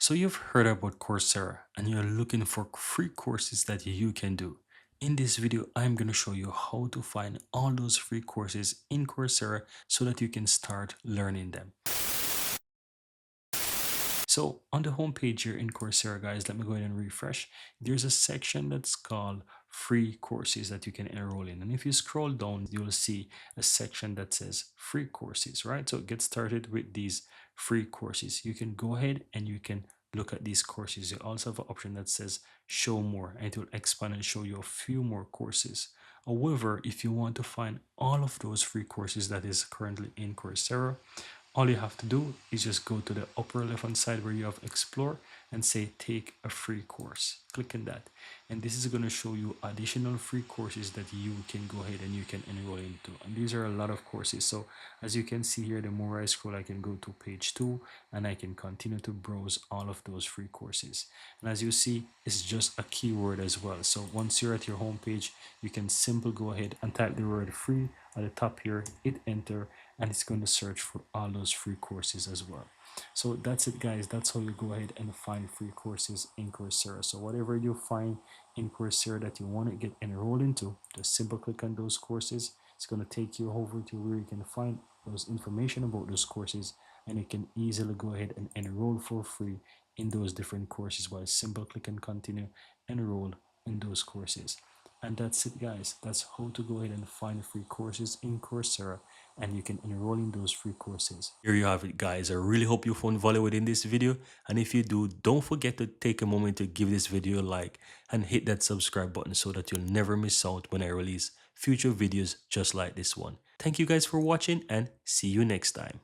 So you've heard about Coursera and you're looking for free courses that you can do. In this video, I'm going to show you how to find all those free courses in Coursera so that you can start learning them. So on the homepage here in Coursera, guys, let me go ahead and refresh. There's a section that's called free courses that you can enroll in. And if you scroll down, you'll see a section that says free courses, right? So get started with these free courses. You can go ahead and you can look at these courses. You also have an option that says show more, and it will expand and show you a few more courses. However, if you want to find all of those free courses that is currently in Coursera, all you have to do is just go to the upper left hand side where you have explore and say take a free course. Click on that, and this is going to show you additional free courses that you can go ahead and you can enroll into. And these are a lot of courses. So as you can see here, the more I scroll, I can go to page 2 and I can continue to browse all of those free courses. And as you see, it's just a keyword as well. So once you're at your home page, you can simply go ahead and type the word free at the top here, hit enter, and it's going to search for all those free courses as well. So that's it, guys. That's how you go ahead and find free courses in Coursera. So whatever you find in Coursera that you want to get enrolled into, just simple click on those courses. It's going to take you over to where you can find those information about those courses, and you can easily go ahead and enroll for free in those different courses while simple click and continue enroll in those courses. And that's it, guys. That's how to go ahead and find free courses in Coursera, and you can enroll in those free courses. Here you have it, guys. I really hope you found value within this video, and if you do, don't forget to take a moment to give this video a like and hit that subscribe button so that you'll never miss out when I release future videos just like this one. Thank you guys for watching, and see you next time.